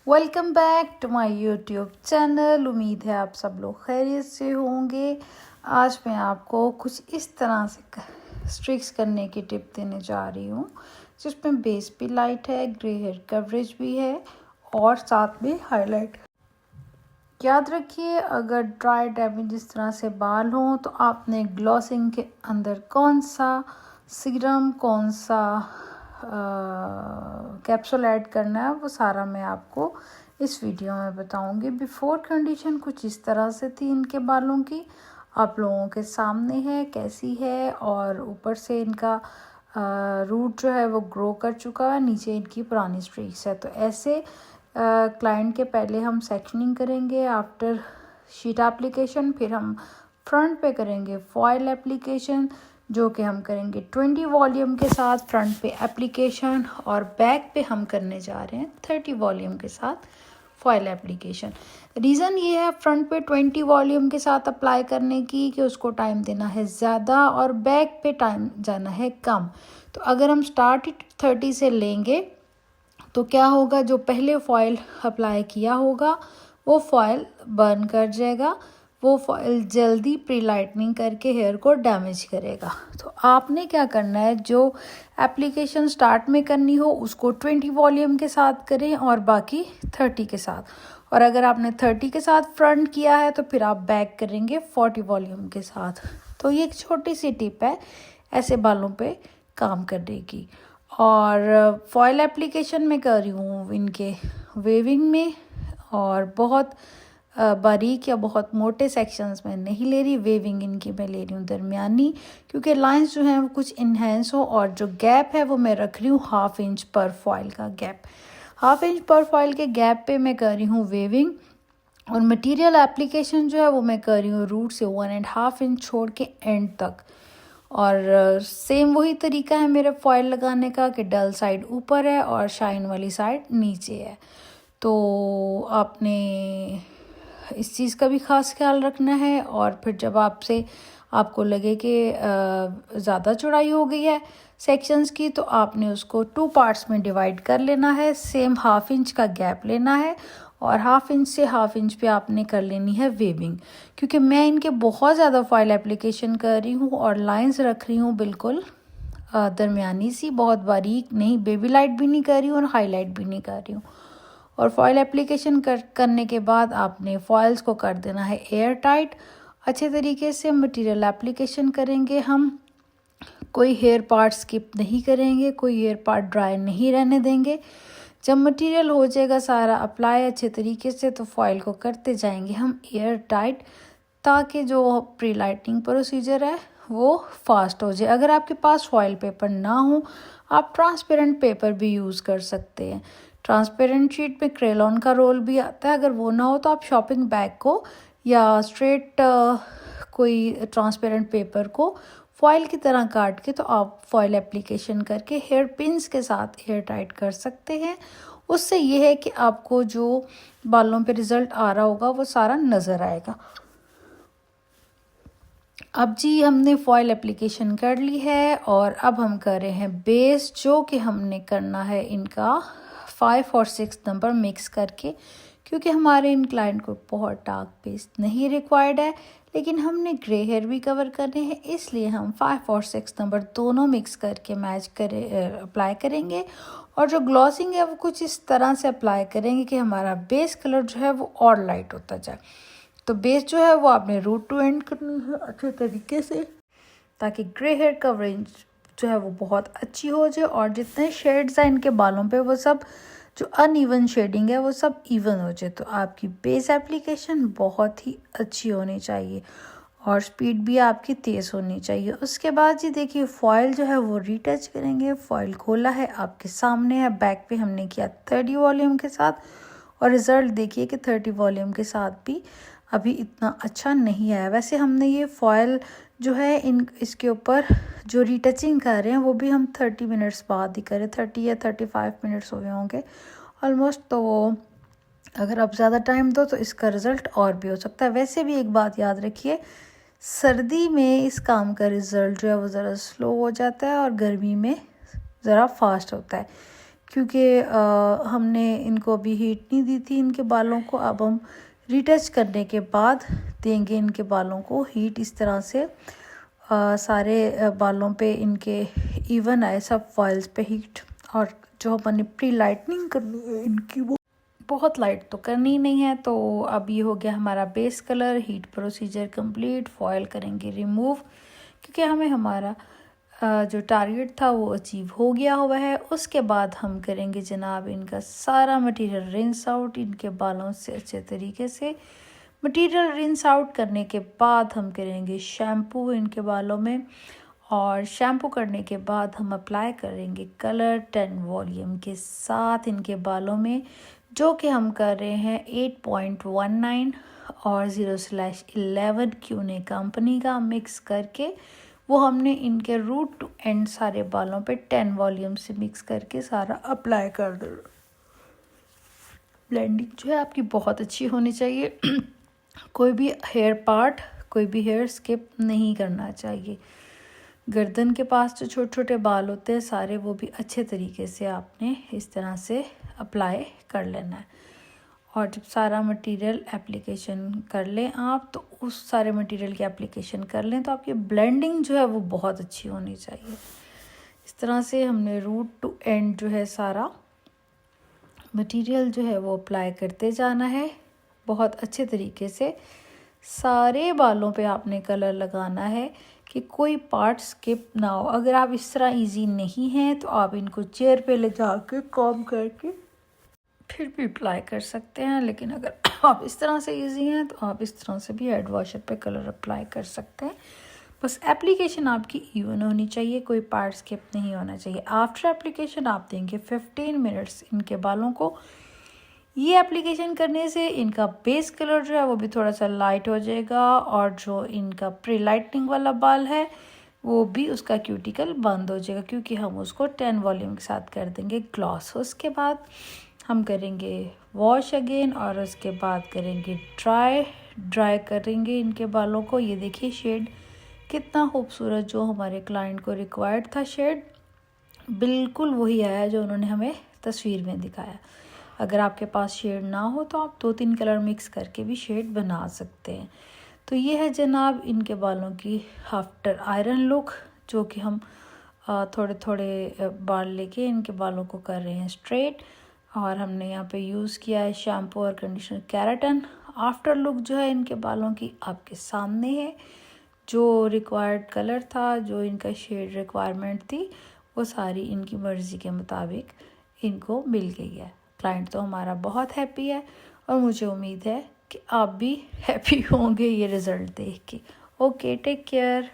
Welcome back to my YouTube channel. उम्मीद है आप सब लोग खैरियत से होंगे। आज मैं आपको कुछ इस तरह से स्ट्रिक्स करने की टिप देने जा रही हूँ जिसमें बेस भी लाइट है, ग्रे हेयर कवरेज भी है और साथ में हाईलाइट। याद रखिए, अगर ड्राई डैमेज इस तरह से बाल हों तो आपने ग्लॉसिंग के अंदर कौन सा सीरम, कौन सा कैप्सूल ऐड करना है, वो सारा मैं आपको इस वीडियो में बताऊंगी। बिफोर कंडीशन कुछ इस तरह से थी इनके बालों की, आप लोगों के सामने है कैसी है। और ऊपर से इनका रूट जो है वो ग्रो कर चुका है, नीचे इनकी पुरानी स्ट्रीक्स है। तो ऐसे क्लाइंट के पहले हम सेक्शनिंग करेंगे आफ्टर शीट एप्लीकेशन, फिर हम फ्रंट पे करेंगे फॉयल एप्लीकेशन जो कि हम करेंगे 20 वॉल्यूम के साथ फ्रंट पे एप्लीकेशन, और बैक पे हम करने जा रहे हैं 30 वॉल्यूम के साथ फॉयल एप्लीकेशन। रीज़न ये है फ्रंट पे 20 वॉल्यूम के साथ अप्लाई करने की कि उसको टाइम देना है ज़्यादा और बैक पे टाइम जाना है कम। तो अगर हम स्टार्ट 30 से लेंगे तो क्या होगा, जो पहले फॉयल अप्लाई किया होगा वो फॉयल बर्न कर जाएगा, वो फॉयल जल्दी प्री लाइटनिंग करके हेयर को डैमेज करेगा। तो आपने क्या करना है, जो एप्लीकेशन स्टार्ट में करनी हो उसको 20 वॉल्यूम के साथ करें और बाकी 30 के साथ। और अगर आपने 30 के साथ फ्रंट किया है तो फिर आप बैक करेंगे 40 वॉल्यूम के साथ। तो ये एक छोटी सी टिप है ऐसे बालों पे काम करने की। और फॉयल एप्लीकेशन में कर रही हूँ इनके वेविंग में, और बहुत बारीक या बहुत मोटे सेक्शंस में नहीं ले रही, वेविंग इनकी मैं ले रही हूँ दरमियानी, क्योंकि लाइंस जो हैं वो कुछ इन्हेंस हो। और जो गैप है वो मैं रख रही हूँ 1/2 इंच पर फॉयल का गैप, 1/2 इंच पर फॉयल के गैप पे मैं कर रही हूँ वेविंग। और मटेरियल एप्लीकेशन जो है वो मैं कर रही हूँ रूट से 1.5 इंच छोड़ के एंड तक। और सेम वही तरीका है मेरे फॉयल लगाने का कि डल साइड ऊपर है और शाइन वाली साइड नीचे है। तो आपने इस चीज़ का भी ख़ास ख्याल रखना है। और फिर जब आपको लगे कि ज़्यादा चौड़ाई हो गई है सेक्शंस की, तो आपने उसको 2 पार्ट्स में डिवाइड कर लेना है, सेम 1/2 इंच का गैप लेना है और 1/2 इंच से 1/2 इंच पे आपने कर लेनी है वेविंग। क्योंकि मैं इनके बहुत ज़्यादा फॉयल एप्लीकेशन कर रही हूँ और लाइंस रख रही हूँ बिल्कुल दरमियानी सी, बहुत बारीक नहीं, बेबी लाइट भी नहीं कर रही हूँ और हाईलाइट भी नहीं कर रही हूँ। और फॉयल एप्लीकेशन करने के बाद आपने फॉइल्स को कर देना है एयर टाइट। अच्छे तरीके से मटेरियल एप्लीकेशन करेंगे हम, कोई हेयर पार्ट स्किप नहीं करेंगे, कोई हेयर पार्ट ड्राई नहीं रहने देंगे। जब मटेरियल हो जाएगा सारा अप्लाई अच्छे तरीके से, तो फॉइल को करते जाएंगे हम एयर टाइट, ताकि जो प्री लाइटनिंग प्रोसीजर है वो फास्ट हो जाए। अगर आपके पास फॉइल पेपर ना हो, आप ट्रांसपेरेंट पेपर भी यूज़ कर सकते हैं। ट्रांसपेरेंट शीट में क्रेलॉन का रोल भी आता है, अगर वो ना हो तो आप शॉपिंग बैग को या स्ट्रेट कोई ट्रांसपेरेंट पेपर को फॉइल की तरह काट के, तो आप फॉइल एप्लीकेशन करके हेयर पिन्स के साथ एयर टाइट कर सकते हैं। उससे ये है कि आपको जो बालों पे रिज़ल्ट आ रहा होगा वो सारा नज़र आएगा। अब जी हमने फॉइल एप्लीकेशन कर ली है और अब हम कर रहे हैं बेस, जो कि हमने करना है इनका 5 और 6 नंबर मिक्स करके, क्योंकि हमारे इन क्लाइंट को बहुत डार्क बेस नहीं रिक्वायर्ड है, लेकिन हमने ग्रे हेयर भी कवर करने हैं, इसलिए हम 5 और 6 नंबर दोनों मिक्स करके अप्लाई करेंगे। और जो ग्लॉसिंग है वो कुछ इस तरह से अप्लाई करेंगे कि हमारा बेस कलर जो है वो और लाइट होता जाए। तो बेस जो है वो आपने रूट टू एंड करनी है अच्छे तरीके से, ताकि ग्रे हेयर कवरेज जो है वो बहुत अच्छी हो जाए और जितने शेड्स हैं इनके बालों पे वो सब, जो अनइवन शेडिंग है वो सब इवन हो जाए। तो आपकी बेस एप्लीकेशन बहुत ही अच्छी होनी चाहिए और स्पीड भी आपकी तेज़ होनी चाहिए। उसके बाद जी देखिए फॉइल जो है वो रीटच करेंगे। फॉइल खोला है आपके सामने है, बैक पे हमने किया 30 वॉल्यूम के साथ, और रिज़ल्ट देखिए कि 30 वॉल्यूम के साथ भी अभी इतना अच्छा नहीं आया। वैसे हमने ये फॉइल जो है इसके ऊपर जो रीटचिंग कर रहे हैं वो भी हम 30 मिनट्स बाद ही करें, 30 या 35 मिनट्स हुए होंगे ऑलमोस्ट। तो अगर आप ज़्यादा टाइम दो तो इसका रिज़ल्ट और भी हो सकता है। वैसे भी एक बात याद रखिए, सर्दी में इस काम का रिज़ल्ट जो है वो ज़रा स्लो हो जाता है और गर्मी में ज़रा फास्ट होता है, क्योंकि हमने इनको अभी हीट नहीं दी थी इनके बालों को। अब हम रीटच करने के बाद देंगे इनके बालों को हीट। इस तरह से सारे बालों पे इनके इवन आए सब फॉइल्स पे हीट। और जो हमने प्री लाइटनिंग करनी है इनकी, वो बहुत लाइट तो करनी नहीं है। तो अब ये हो गया हमारा base colour. Heat procedure complete, foil करेंगे रिमूव, क्योंकि हमें हमारा जो टारगेट था वो अचीव हो गया हुआ है। उसके बाद हम करेंगे जनाब इनका सारा मटेरियल रिंस आउट इनके बालों से अच्छे तरीके से। मटेरियल रिंस आउट करने के बाद हम करेंगे शैम्पू इनके बालों में, और शैम्पू करने के बाद हम अप्लाई करेंगे कलर 10 वॉल्यूम के साथ इनके बालों में, जो कि हम कर रहे हैं 8.19 और 0/11 क्यूने कंपनी का मिक्स करके। वो हमने इनके रूट टू एंड सारे बालों पे 10 वॉल्यूम से मिक्स करके सारा अप्लाई कर दो। ब्लेंडिंग जो है आपकी बहुत अच्छी होनी चाहिए। कोई भी हेयर पार्ट, कोई भी हेयर स्किप नहीं करना चाहिए। गर्दन के पास जो छोटे छोटे बाल होते हैं सारे, वो भी अच्छे तरीके से आपने इस तरह से अप्लाई कर लेना है। और जब सारा मटेरियल एप्लीकेशन कर लें आप, तो उस सारे मटेरियल की एप्लीकेशन कर लें तो आपकी ब्लेंडिंग जो है वो बहुत अच्छी होनी चाहिए। इस तरह से हमने रूट टू एंड जो है सारा मटेरियल जो है वो अप्लाई करते जाना है बहुत अच्छे तरीके से। सारे बालों पे आपने कलर लगाना है कि कोई पार्ट स्किप ना हो। अगर आप इस तरह इजी नहीं हैं तो आप इनको चेयर पे ले जाके कॉम करके फिर भी अप्लाई कर सकते हैं। लेकिन अगर आप इस तरह से इजी हैं तो आप इस तरह से भी हेड वॉशर पे कलर अप्लाई कर सकते हैं। बस एप्लीकेशन आपकी इवन होनी चाहिए, कोई पार्ट स्किप नहीं होना चाहिए। आफ्टर एप्लीकेशन आप देंगे 15 मिनट्स इनके बालों को। ये एप्लीकेशन करने से इनका बेस कलर जो है वो भी थोड़ा सा लाइट हो जाएगा, और जो इनका प्री लाइटनिंग वाला बाल है वो भी उसका क्यूटिकल बंद हो जाएगा, क्योंकि हम उसको 10 वॉल्यूम के साथ कर देंगे ग्लॉस। उसके बाद हम करेंगे वॉश अगेन, और उसके बाद करेंगे ड्राई करेंगे इनके बालों को। ये देखिए शेड कितना खूबसूरत, जो हमारे क्लाइंट को रिक्वायर्ड था शेड बिल्कुल वही आया जो उन्होंने हमें तस्वीर में दिखाया। अगर आपके पास शेड ना हो तो आप 2-3 कलर मिक्स करके भी शेड बना सकते हैं। तो ये है जनाब इनके बालों की आफ्टर आयरन लुक, जो कि हम थोड़े थोड़े बाल लेके इनके बालों को कर रहे हैं स्ट्रेट। और हमने यहाँ पे यूज़ किया है शैम्पू और कंडीशनर केराटिन। आफ्टर लुक जो है इनके बालों की आपके सामने है। जो रिक्वायर्ड कलर था, जो इनका शेड रिक्वायरमेंट थी, वो सारी इनकी मर्ज़ी के मुताबिक इनको मिल गई है। क्लाइंट तो हमारा बहुत हैप्पी है, और मुझे उम्मीद है कि आप भी हैप्पी होंगे ये रिज़ल्ट देख के। Okay, take care.